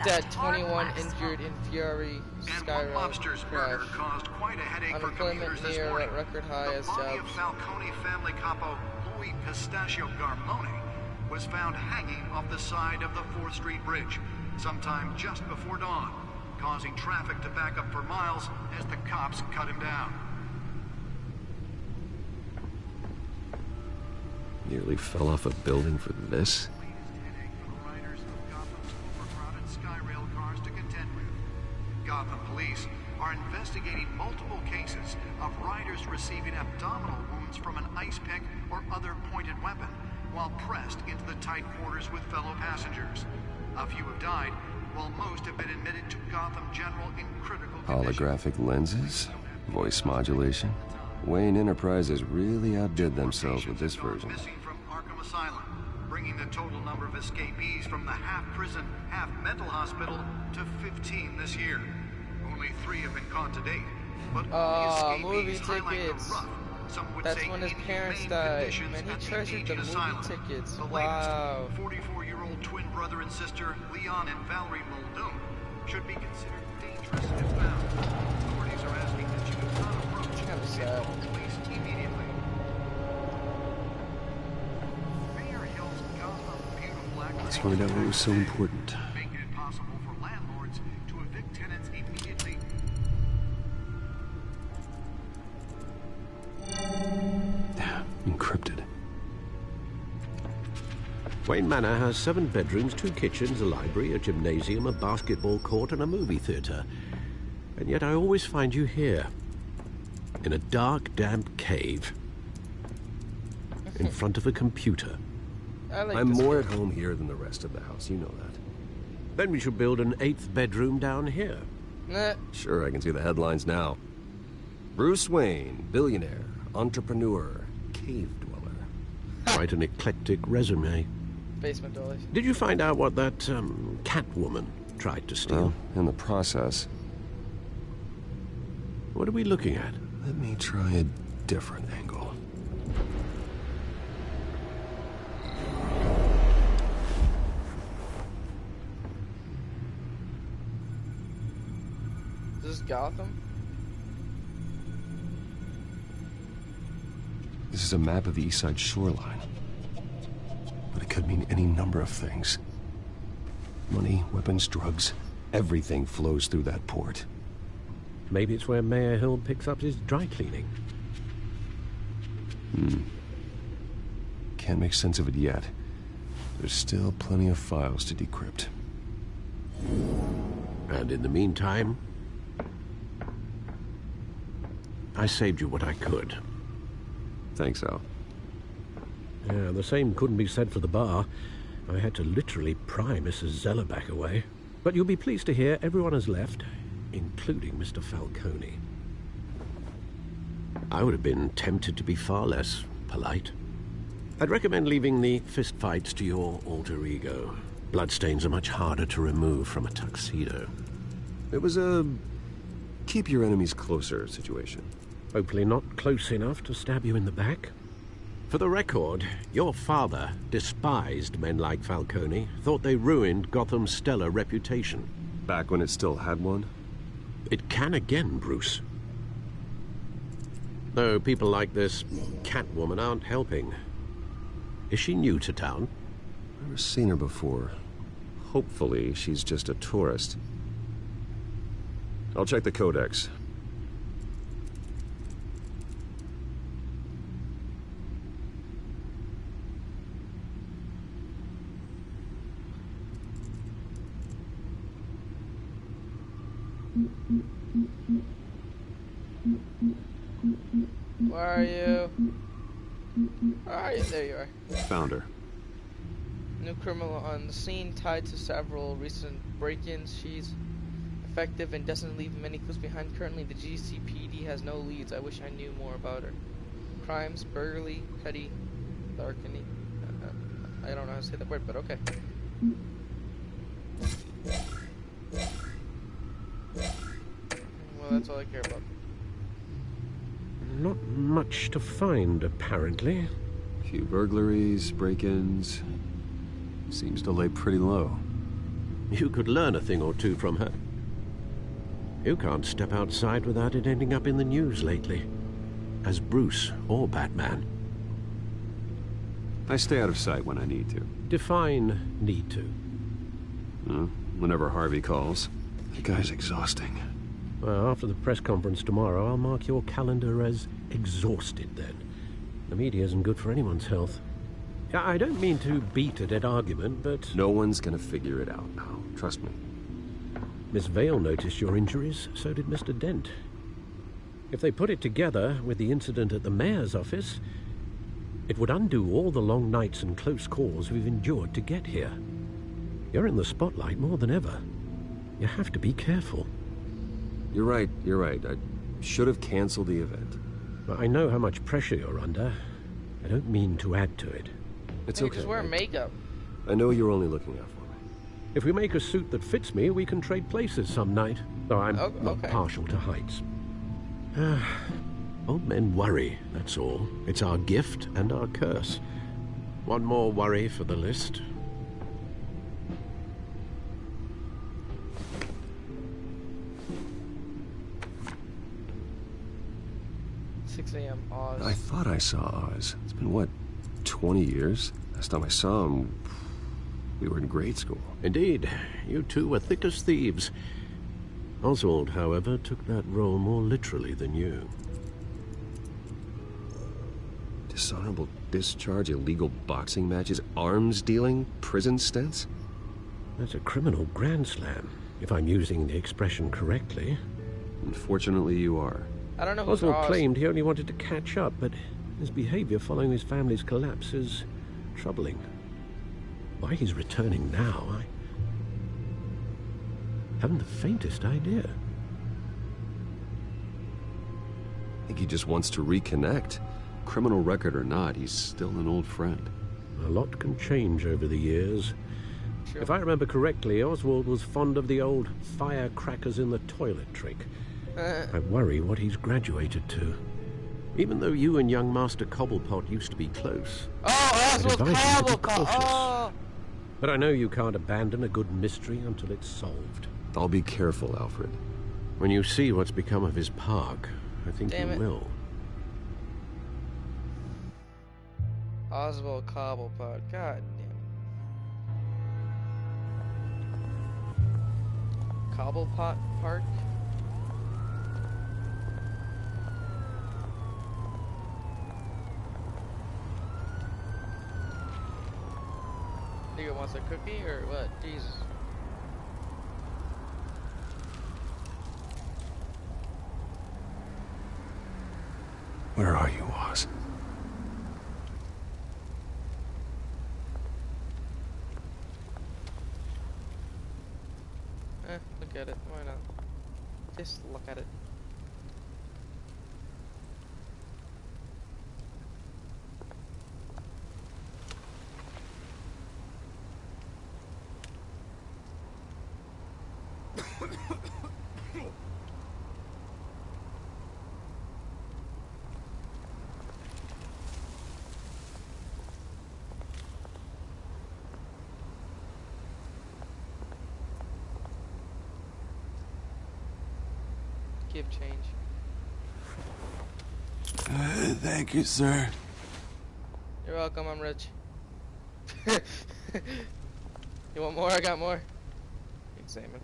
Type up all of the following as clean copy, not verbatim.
Dead, 21 injured in Fury Skyroad Lobster's murder crash. caused quite a headache for Unemployment commuters this near morning. record high as The body of jobs. Falcone family capo Louis Pistachio Garmone was found hanging off the side of the 4th Street Bridge sometime just before dawn, causing traffic to back up for miles as the cops cut him down. Nearly fell off a building for this. Gotham police are investigating multiple cases of riders receiving abdominal wounds from an ice pick or other pointed weapon while pressed into the tight quarters with fellow passengers. A few have died, while most have been admitted to Gotham General in critical condition. Holographic lenses, voice modulation. Wayne Enterprises really outdid themselves with this version. Missing from Arkham Asylum, bringing the total number of escapees from the half-prison, half-mental hospital to 15 this year. Only 3 have been caught to date, but all the movie escapees highlight the tickets. rough, some would That's say when his parents inhumane died. conditions Man, he at the treasured the aged movie asylum. tickets. The Wow. latest, 44-year-old twin brother and sister, Leon and Valerie Muldoon, should be considered dangerous if found. Authorities are asking that you do not approach Kind of sad. and police immediately. Mayor Hill's Gotham Beautiful Act Let's find out what was so important. making it possible for landlords to evict tenants immediately. Encrypted. Wayne Manor has 7 bedrooms, 2 kitchens, a library, a gymnasium, a basketball court, and a movie theater. And yet I always find you here, in a dark, damp cave, in front of a computer. I'm more at home here than the rest of the house, you know that. Then we should build an 8th bedroom down here. Nah. Sure, I can see the headlines now. Bruce Wayne, billionaire, entrepreneur, cave dweller. Quite an eclectic resume. Basement dollies. Did you find out what that Catwoman tried to steal? Well, in the process, What are we looking at? let me try a different angle. Is this Gotham? This is a map of the East Side shoreline. But it could mean any number of things. Money, weapons, drugs, everything flows through that port. Maybe it's where Mayor Hill picks up his dry cleaning. Can't make sense of it yet. There's still plenty of files to decrypt. And in the meantime, I saved you what I could. Thanks, Al. Yeah, the same couldn't be said for the bar. I had to literally pry Mrs. Zellerback away. But you'll be pleased to hear everyone has left, including Mr. Falcone. I would have been tempted to be far less polite. I'd recommend leaving the fistfights to your alter ego. Bloodstains are much harder to remove from a tuxedo. It was a keep your enemies closer situation. Hopefully not close enough to stab you in the back. For the record, your father despised men like Falcone, thought they ruined Gotham's stellar reputation. Back when it still had one? It can again, Bruce. Though people like this Catwoman aren't helping. Is she new to town? Never seen her before. Hopefully, she's just a tourist. I'll check the codex. Where are you? Where are you? There you are. Found her. New criminal on the scene tied to several recent break-ins. She's effective and doesn't leave many clues behind. Currently, the GCPD has no leads. I wish I knew more about her. Crimes, burglary, petty, larceny. I don't know how to say that word, but okay. Well, that's all I care about. Not much to find, apparently. Few burglaries, break-ins. Seems to lay pretty low. You could learn a thing or two from her. You can't step outside without it ending up in the news lately. As Bruce or Batman. I stay out of sight when I need to. Define need to. Whenever Harvey calls. The guy's exhausting. Well, after the press conference tomorrow, I'll mark your calendar as exhausted then. The media isn't good for anyone's health. I don't mean to beat a dead argument, but... No one's gonna figure it out now. Trust me. Miss Vale noticed your injuries, so did Mr. Dent. If they put it together with the incident at the mayor's office, it would undo all the long nights and close calls we've endured to get here. You're in the spotlight more than ever. You have to be careful. You're right. I should have canceled the event. I know how much pressure you're under. I don't mean to add to it. It's Hey, okay. just wear makeup. I know you're only looking out for me. If we make a suit that fits me, we can trade places some night. Though I'm Oh, not okay. partial to heights. Old men worry, that's all. It's our gift and our curse. One more worry for the list. 6 a.m. Oz. I thought I saw Oz. It's been, what, 20 years? Last time I saw him, we were in grade school. Indeed, you two were thick as thieves. Oswald, however, took that role more literally than you. Dishonorable discharge, illegal boxing matches, arms dealing, prison stints? That's a criminal grand slam, if I'm using the expression correctly. Unfortunately, you are. I don't know who's Oswald Oz. claimed he only wanted to catch up, but his behavior following his family's collapse is troubling. Why he's returning now, I haven't the faintest idea. I think he just wants to reconnect. Criminal record or not, he's still an old friend. A lot can change over the years. Sure. If I remember correctly, Oswald was fond of the old firecrackers in the toilet trick. I worry what he's graduated to. Even though you and young Master Cobblepot used to be close. Oh, Oswald advise you to be Cobblepot! cautious. Oh! But I know you can't abandon a good mystery until it's solved. I'll be careful, Alfred. When you see what's become of his park, I think Damn you it. will. Oswald Cobblepot. God damn. Cobblepot Park? Nigga wants a cookie or what? Jesus. Where are you, Oz? Look at it. Why not? Just look at it. Give change. Thank you, sir. You're welcome, I'm rich. You want more? I got more. Examine.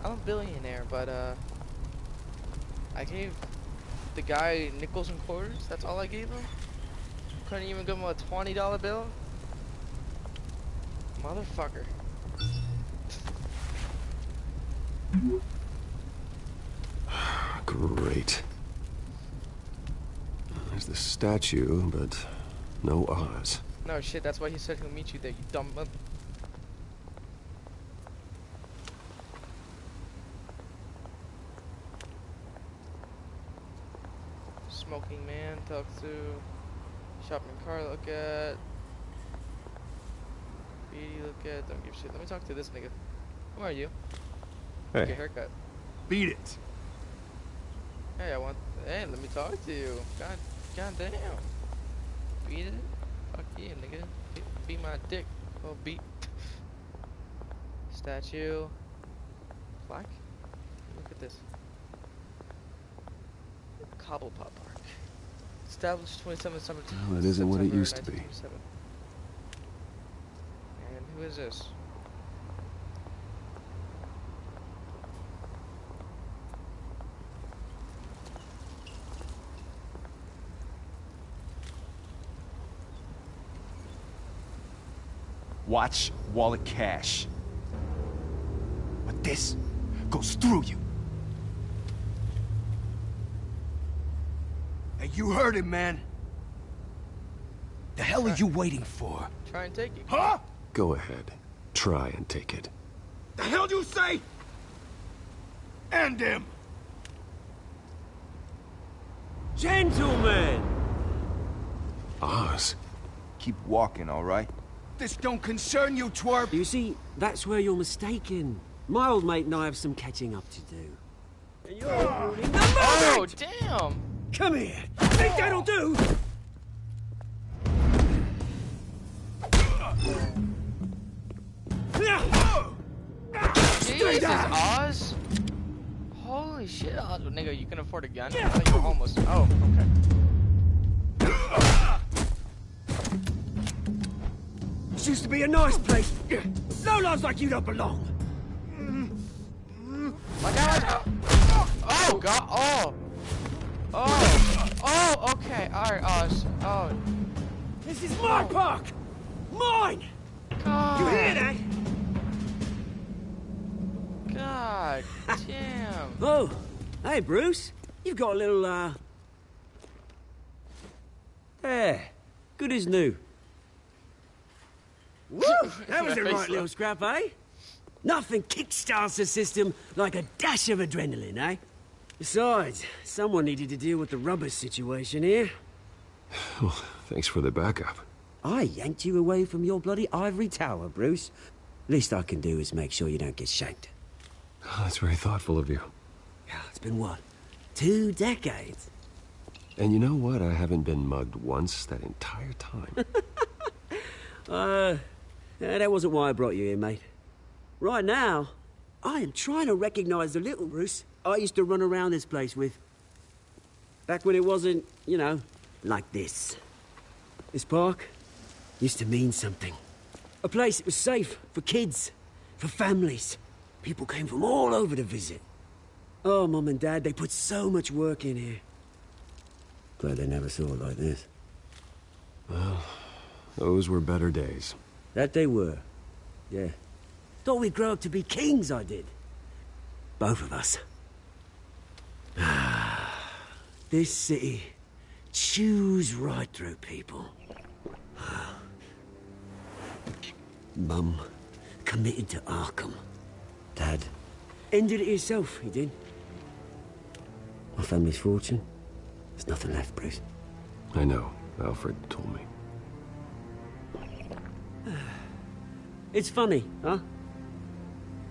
I'm a billionaire, but I gave the guy nickels and quarters. That's all I gave him. Couldn't even give him a $20 bill. Motherfucker. Great. There's the statue, but no Oz. No shit, that's why he said he'll meet you there, you dumb mother. Smoking man, talk to. Shopping car, look at. Beady, look at. Don't give shit. Let me talk to this nigga. Who are you? Get a Hey, haircut. Beat it. Hey, hey, let me talk to you. God damn. Beat it? Fuck yeah, nigga. Beat my dick. Oh, beat. Statue. Plaque? Look at this. Cobblepot Park. Established 27 September Well, it isn't what it used to be. 1927. And who is this? Watch wallet cash. But this goes through you. Hey, you heard it, man. The hell are you waiting for? Try and take it. Huh? Go ahead. Try and take it. The hell do you say? End him! Gentlemen! Oz. Keep walking, all right? This don't concern you, twerp! You see, that's where you're mistaken. My old mate and I have some catching up to do. And you're ruining the Oh, moment! damn! Come here! Think that'll do? Jesus, Oz! Holy shit, Oz. Nigga, you can afford a gun? I thought you were almost. Oh, okay. This used to be a nice place. No lives like you don't belong. My God! Oh, God! Oh! Oh! Oh, okay. Alright, Oz. Oh. This is my park! Mine! God! You hear that? God damn. Oh, hey, Bruce. You've got a little, There. Good as new. Woo! That was a right little scrap, eh? Nothing kickstarts the system like a dash of adrenaline, eh? Besides, someone needed to deal with the rubber situation here. Well, thanks for the backup. I yanked you away from your bloody ivory tower, Bruce. Least I can do is make sure you don't get shanked. Oh, that's very thoughtful of you. Yeah, it's been what? 2 decades? And you know what? I haven't been mugged once that entire time. That wasn't why I brought you here, mate. Right now, I am trying to recognize the little Bruce I used to run around this place with. Back when it wasn't, you know, like this. This park used to mean something. A place that was safe for kids, for families. People came from all over to visit. Oh, Mum and Dad, they put so much work in here. Glad they never saw it like this. Well, those were better days. That they were. Yeah. Thought we'd grow up to be kings, I did. Both of us. This city chews right through people. Mum committed to Arkham. Dad ended it himself, he did. My family's fortune. There's nothing left, Bruce. I know. Alfred told me. It's funny, huh?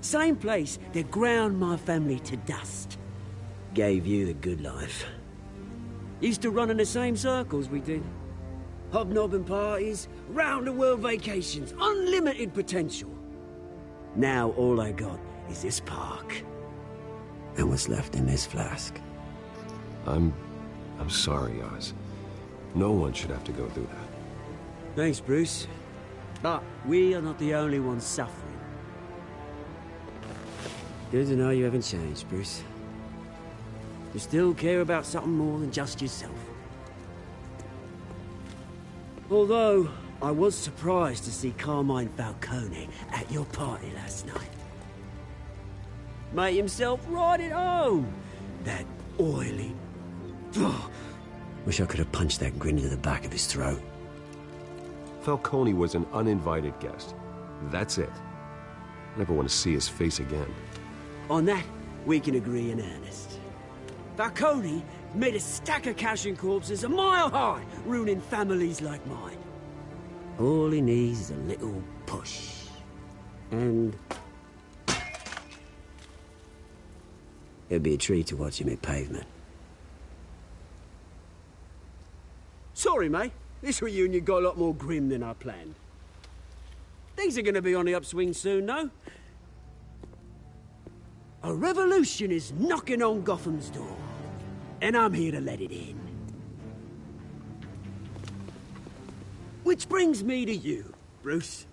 Same place that ground my family to dust. Gave you the good life. Used to run in the same circles we did. Hobnobbing parties, round-the-world vacations, unlimited potential. Now all I got is this park. And what's left in this flask. I'm sorry, Oz. No one should have to go through that. Thanks, Bruce. But we are not the only ones suffering. Good to know you haven't changed, Bruce. You still care about something more than just yourself. Although, I was surprised to see Carmine Falcone at your party last night. Made himself right at home. That oily... Oh, wish I could have punched that grin into the back of his throat. Falcone was an uninvited guest. That's it. I never want to see his face again. On that, we can agree in earnest. Falcone made a stack of cash and corpses a mile high, ruining families like mine. All he needs is a little push. And... it'd be a treat to watch him hit pavement. Sorry, mate. This reunion got a lot more grim than I planned. Things are gonna be on the upswing soon, though. A revolution is knocking on Gotham's door. And I'm here to let it in. Which brings me to you, Bruce.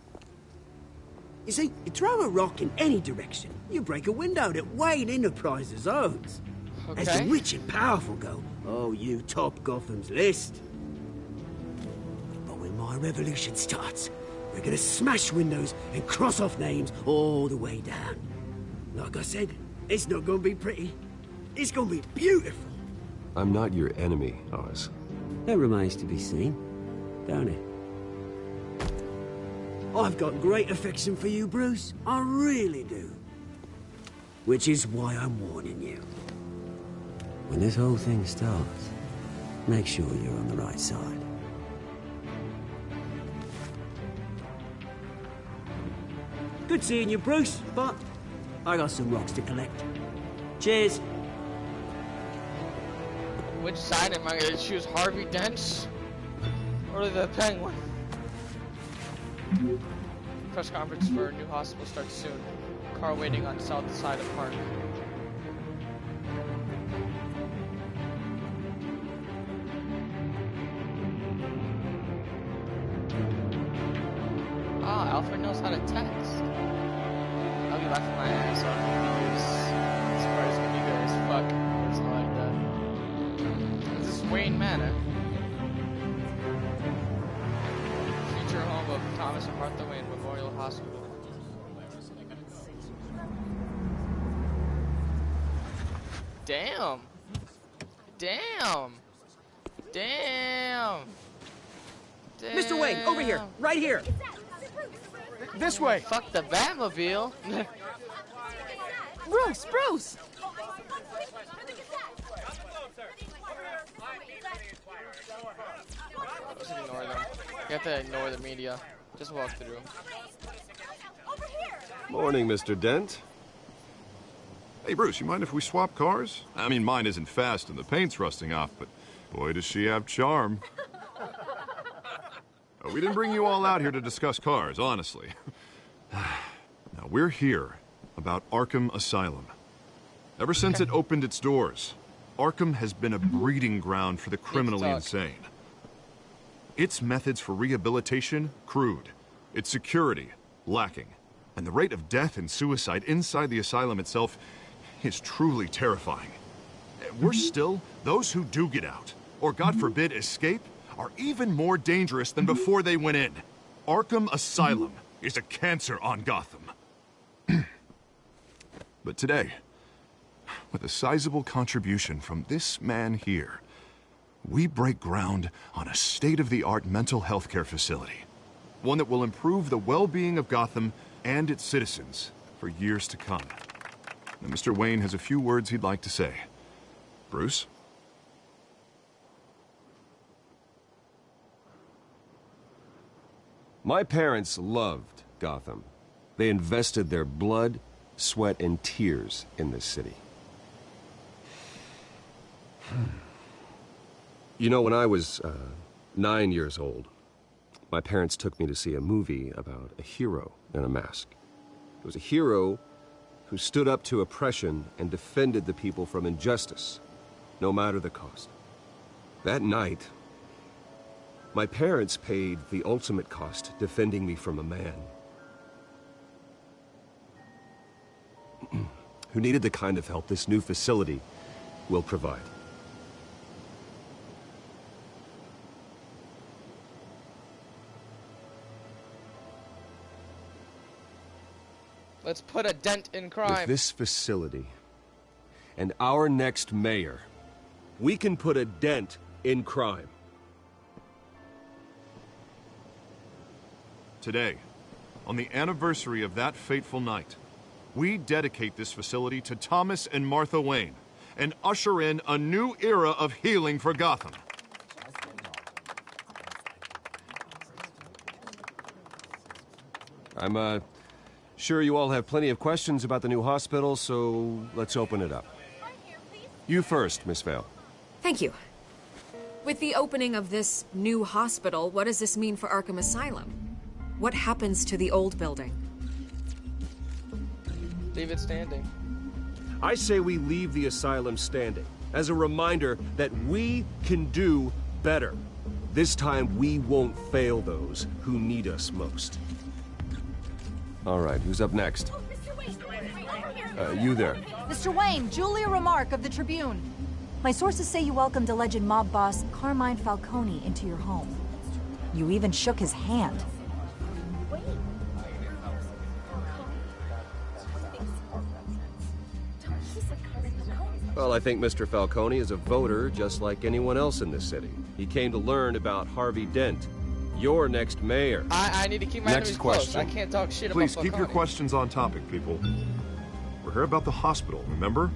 You see, you throw a rock in any direction, you break a window that Wayne Enterprises owns. Okay. As the rich and powerful go, oh, you top Gotham's list. But when my revolution starts, we're gonna smash windows and cross off names all the way down. Like I said, it's not gonna be pretty. It's gonna be beautiful. I'm not your enemy, Oz. That remains to be seen, don't it? I've got great affection for you, Bruce. I really do. Which is why I'm warning you. When this whole thing starts, make sure you're on the right side. Good seeing you, Bruce, but I got some rocks to collect. Cheers. Which side am I gonna choose? Harvey Dent or the Penguin? Press conference for a new hospital starts soon. Car waiting on south side of park. Ah, Alfred knows how to text. I'll be laughing my ass off because this part is gonna be good as fuck. That's how I like that. This is Wayne Manor. Future home of Thomas and Martha Wayne Memorial Hospital. Damn. Damn. Damn. Damn. Mr. Wayne, over here, right here. This way. Fuck the Batmobile. Bruce, Bruce! Just ignore them. You have to ignore the media. Just walk through. Morning, Mr. Dent. Hey, Bruce, you mind if we swap cars? I mean, mine isn't fast and the paint's rusting off, but boy, does she have charm. We didn't bring you all out here to discuss cars, honestly. Now, we're here about Arkham Asylum. Ever since it opened its doors, Arkham has been a breeding ground for the criminally insane. Its methods for rehabilitation, crude. Its security, lacking. And the rate of death and suicide inside the asylum itself is truly terrifying. Worse still, those who do get out, or God forbid escape, are even more dangerous than before they went in. Arkham Asylum is a cancer on Gotham. But today, with a sizable contribution from this man here, we break ground on a state-of-the-art mental health care facility. One that will improve the well-being of Gotham and its citizens for years to come. Now, Mr. Wayne has a few words he'd like to say. Bruce? My parents loved Gotham. They invested their blood, sweat, and tears in this city. You know, when I was 9 years old, my parents took me to see a movie about a hero in a mask. It was a hero who stood up to oppression and defended the people from injustice, no matter the cost. That night, my parents paid the ultimate cost defending me from a man who needed the kind of help this new facility will provide. Let's put a dent in crime. With this facility and our next mayor, we can put a dent in crime. Today, on the anniversary of that fateful night, we dedicate this facility to Thomas and Martha Wayne and usher in a new era of healing for Gotham. I'm sure you all have plenty of questions about the new hospital, so let's open it up. You first, Miss Vale. Thank you. With the opening of this new hospital, what does this mean for Arkham Asylum? What happens to the old building? Leave it standing. I say we leave the asylum standing, as a reminder that we can do better. This time, we won't fail those who need us most. All right, who's up next? You there. Mr. Wayne, Julia Remark of the Tribune. My sources say you welcomed alleged mob boss Carmine Falcone into your home. You even shook his hand. Well, I think Mr. Falcone is a voter just like anyone else in this city. He came to learn about Harvey Dent, your next mayor. I need to keep my enemies close. I can't talk shit Please about keep your Falcone. questions on topic, people. We're here about the hospital, remember?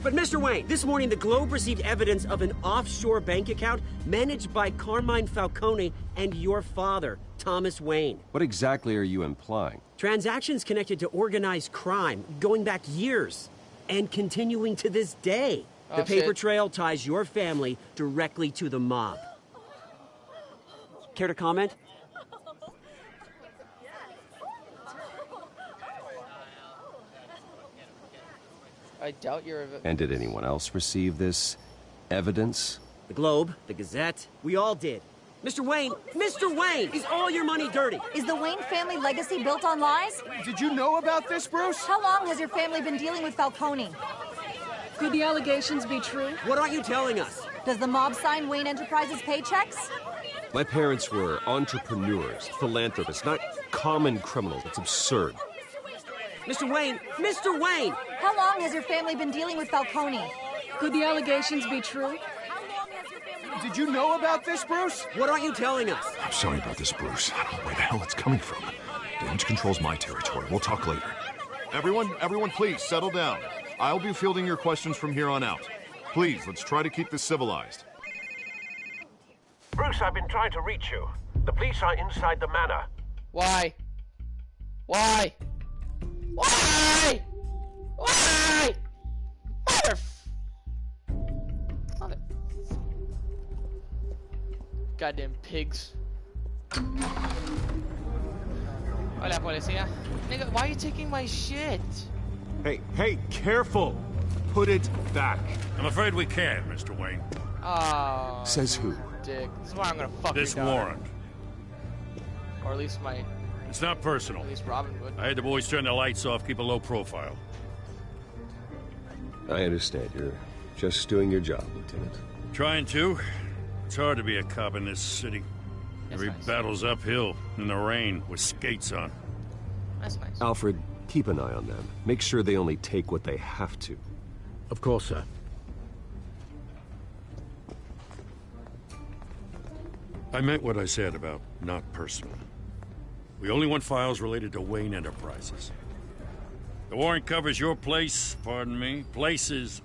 But Mr. Wayne, this morning the Globe received evidence of an offshore bank account managed by Carmine Falcone and your father, Thomas Wayne. What exactly are you implying? Transactions connected to organized crime going back years and continuing to this day. Oh, The paper shit. trail ties your family directly to the mob. Care to comment? I doubt you're... And did anyone else receive this evidence? The Globe, the Gazette, we all did. Mr. Wayne, is all your money dirty? Is the Wayne family legacy built on lies? Did you know about this, Bruce? How long has your family been dealing with Falcone? Could the allegations be true? What aren't you telling us? Does the mob sign Wayne Enterprises paychecks? My parents were entrepreneurs, philanthropists, not common criminals. It's absurd. Mr. Wayne! How long has your family been dealing with Falcone? Could the allegations be true? Did you know about this, Bruce? What aren't you telling us? I'm sorry about this, Bruce. I don't know where the hell it's coming from. Damage control's my territory. We'll talk later. Everyone, please, settle down. I'll be fielding your questions from here on out. Please, let's try to keep this civilized. Bruce, I've been trying to reach you. The police are inside the manor. Why? Why? Why? Why? Mother... Goddamn pigs. Hola, policía. Nigga, why are you taking my shit? Hey, careful! Put it back. I'm afraid we can't, Mr. Wayne. Oh. Says who? Dick. This is why I'm gonna fuck This your daughter. warrant. Or at least my... It's not personal. At least Robin would. I had the boys turn the lights off, keep a low profile. I understand. You're just doing your job, Lieutenant. Trying to. It's hard to be a cop in this city. That's Every nice. battle's uphill, in the rain, with skates on. That's nice. Alfred, keep an eye on them. Make sure they only take what they have to. Of course, sir. I meant what I said about not personal. We only want files related to Wayne Enterprises. The warrant covers your places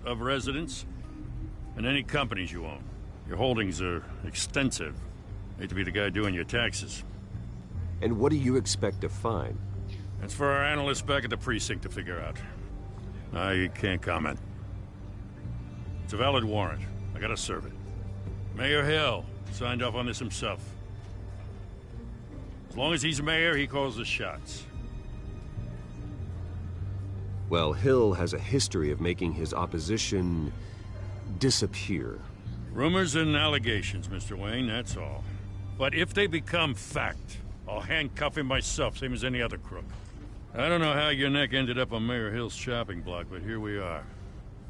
of residence, and any companies you own. Your holdings are extensive. Hate to be the guy doing your taxes. And what do you expect to find? That's for our analysts back at the precinct to figure out. I can't comment. It's a valid warrant. I gotta serve it. Mayor Hill signed off on this himself. As long as he's mayor, he calls the shots. Well, Hill has a history of making his opposition disappear. Rumors and allegations, Mr. Wayne, that's all. But if they become fact, I'll handcuff him myself, same as any other crook. I don't know how your neck ended up on Mayor Hill's shopping block, but here we are.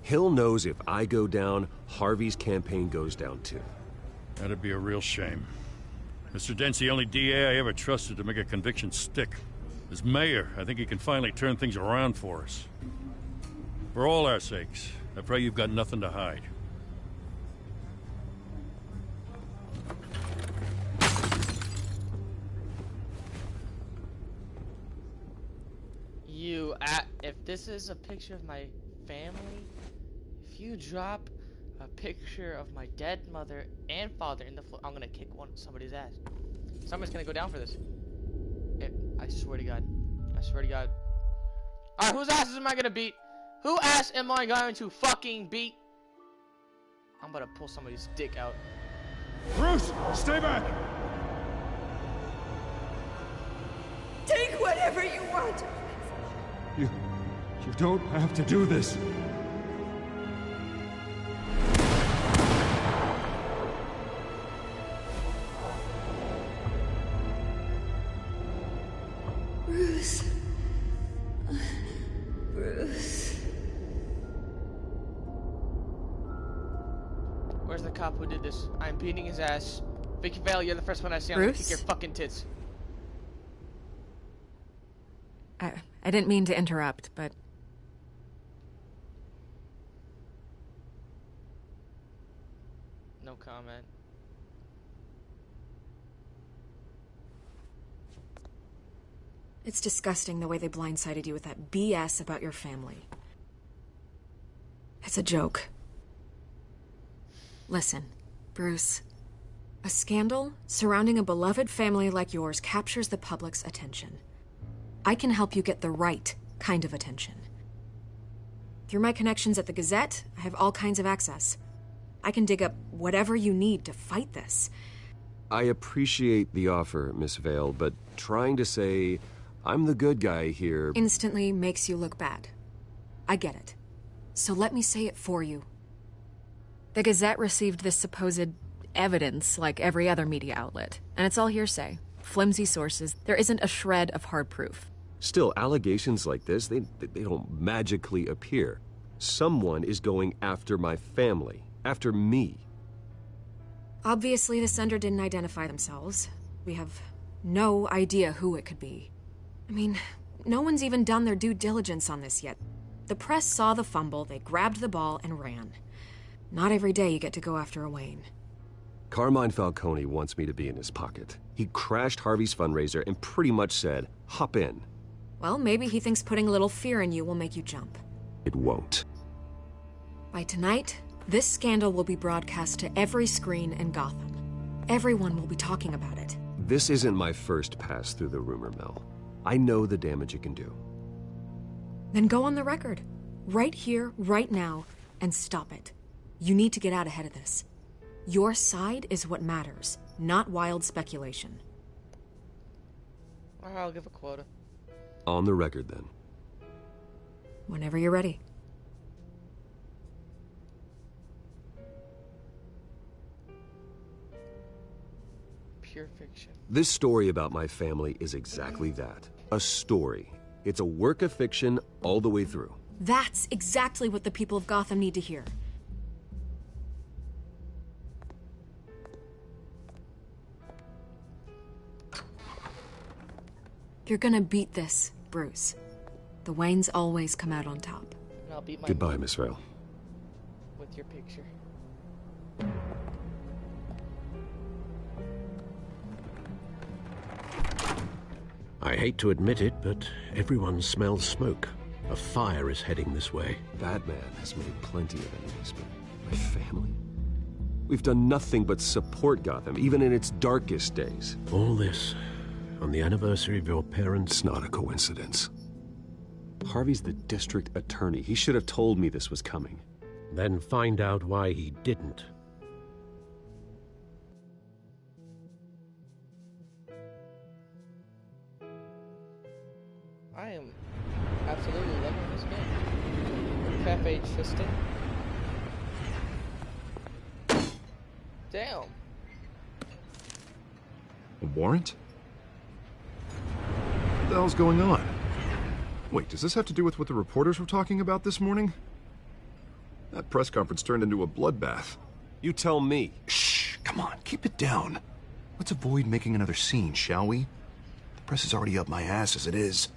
Hill knows if I go down, Harvey's campaign goes down too. That'd be a real shame. Mr. Dent's the only DA I ever trusted to make a conviction stick. As mayor, I think he can finally turn things around for us. For all our sakes, I pray you've got nothing to hide. If this is a picture of my family, if you drop a picture of my dead mother and father in the floor, I'm gonna kick somebody's ass. Somebody's gonna go down for this. I swear to God. I swear to God. Alright, whose ass am I gonna beat? Who ass am I going to fucking beat? I'm about to pull somebody's dick out. Bruce, stay back! Take whatever you want. You don't have to do this. Bruce. Bruce. Where's the cop who did this? I'm beating his ass. Vicky Vale, you're the first one I see. I'm gonna kick your fucking tits. I didn't mean to interrupt, but... No comment. It's disgusting the way they blindsided you with that BS about your family. It's a joke. Listen, Bruce. A scandal surrounding a beloved family like yours captures the public's attention. I can help you get the right kind of attention. Through my connections at the Gazette, I have all kinds of access. I can dig up whatever you need to fight this. I appreciate the offer, Miss Vale, but trying to say I'm the good guy here Instantly makes you look bad. I get it. So let me say it for you. The Gazette received this supposed evidence like every other media outlet, and it's all hearsay. Flimsy sources. There isn't a shred of hard proof. Still, allegations like this, they don't magically appear. Someone is going after my family, after me. Obviously, the sender didn't identify themselves. We have no idea who it could be. I mean, no one's even done their due diligence on this yet. The press saw the fumble, they grabbed the ball and ran. Not every day you get to go after a Wayne. Carmine Falcone wants me to be in his pocket. He crashed Harvey's fundraiser and pretty much said, hop in. Well, maybe he thinks putting a little fear in you will make you jump. It won't. By tonight, this scandal will be broadcast to every screen in Gotham. Everyone will be talking about it. This isn't my first pass through the rumor mill. I know the damage it can do. Then go on the record. Right here, right now, and stop it. You need to get out ahead of this. Your side is what matters, not wild speculation. I'll give a quota. On the record, then. Whenever you're ready. Pure fiction. This story about my family is exactly that. A story. It's a work of fiction all the way through. That's exactly what the people of Gotham need to hear. You're gonna beat this, Bruce. The Waynes always come out on top. And I'll beat my Goodbye, Miss Vale. with your picture. I hate to admit it, but everyone smells smoke. A fire is heading this way. Batman has made plenty of enemies, but my family? We've done nothing but support Gotham, even in its darkest days. All this on the anniversary of your parents'... It's not a coincidence. Harvey's the district attorney. He should have told me this was coming. Then find out why he didn't. I am absolutely loving this game. Cafe Tristan. Damn. A warrant? What the hell's going on? Wait, does this have to do with what the reporters were talking about this morning? That press conference turned into a bloodbath. You tell me. Shh, come on, keep it down. Let's avoid making another scene, shall we? The press is already up my ass as it is.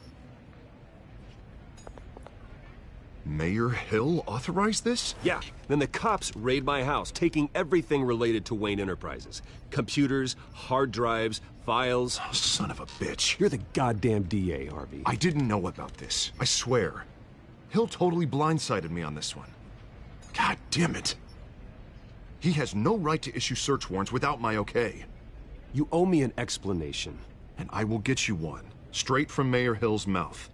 Mayor Hill authorized this? Yeah, then the cops raid my house, taking everything related to Wayne Enterprises. Computers, hard drives, files. Oh, son of a bitch. You're the goddamn DA, Harvey. I didn't know about this. I swear. Hill totally blindsided me on this one. God damn it. He has no right to issue search warrants without my okay. You owe me an explanation. And I will get you one, straight from Mayor Hill's mouth.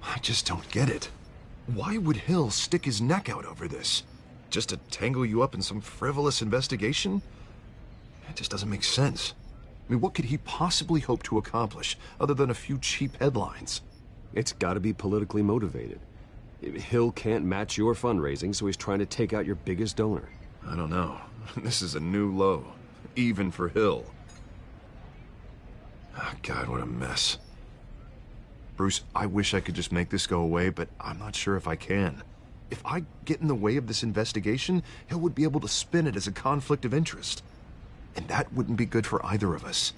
I just don't get it. Why would Hill stick his neck out over this? just to tangle you up in some frivolous investigation? It just doesn't make sense. I mean, what could he possibly hope to accomplish other than a few cheap headlines? It's gotta be politically motivated. Hill can't match your fundraising, so he's trying to take out your biggest donor. I don't know. This is a new low, even for Hill. Oh, God, what a mess. Bruce, I wish I could just make this go away, but I'm not sure if I can. If I get in the way of this investigation, Hill would be able to spin it as a conflict of interest. And that wouldn't be good for either of us.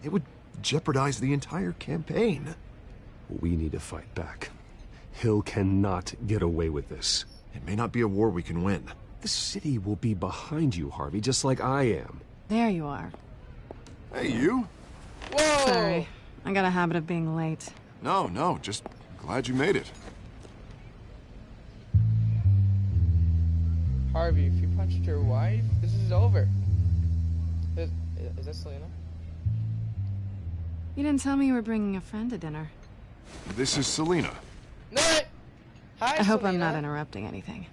It would jeopardize the entire campaign. We need to fight back. Hill cannot get away with this. It may not be a war we can win. The city will be behind you, Harvey, just like I am. There you are. Hey, you. Whoa! Sorry. I got a habit of being late. No, just glad you made it. Harvey, if you punched your wife, this is over. Is that Selena? You didn't tell me you were bringing a friend to dinner. This is Selena. No! Hi, I hope Selena. I'm not interrupting anything.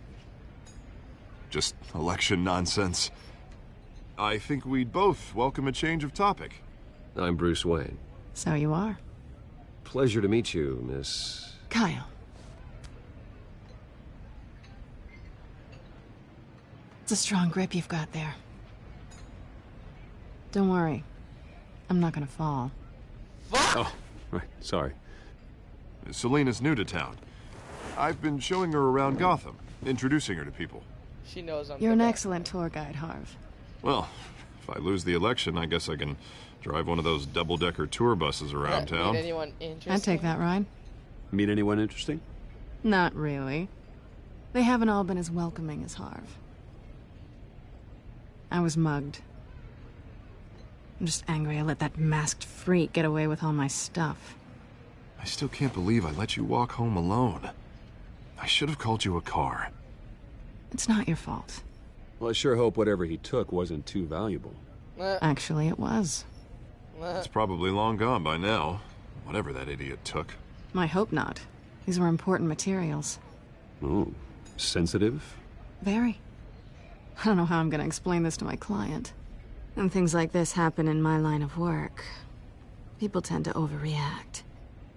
Just election nonsense. I think we'd both welcome a change of topic. I'm Bruce Wayne. So you are. Pleasure to meet you, Miss... Kyle. It's a strong grip you've got there. Don't worry. I'm not gonna fall. Oh, right, sorry. Selena's new to town. I've been showing her around Gotham, introducing her to people. She knows I'm You're an the excellent tour guide, Harv. Well, if I lose the election, I guess I can drive one of those double-decker tour buses around town. Meet anyone interesting? I'd take that ride. Meet anyone interesting? Not really. They haven't all been as welcoming as Harv. I was mugged. I'm just angry I let that masked freak get away with all my stuff. I still can't believe I let you walk home alone. I should have called you a car. It's not your fault. Well, I sure hope whatever he took wasn't too valuable. Actually, it was. It's probably long gone by now, whatever that idiot took. I hope not. These were important materials. Ooh, sensitive? Very. I don't know how I'm gonna explain this to my client. When things like this happen in my line of work, people tend to overreact.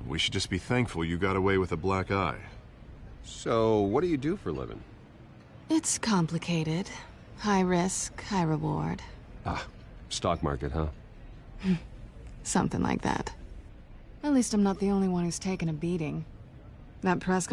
We should just be thankful you got away with a black eye. So, what do you do for a living? It's complicated. High risk, high reward. Ah, stock market, huh? Something like that. At least I'm not the only one who's taken a beating. That press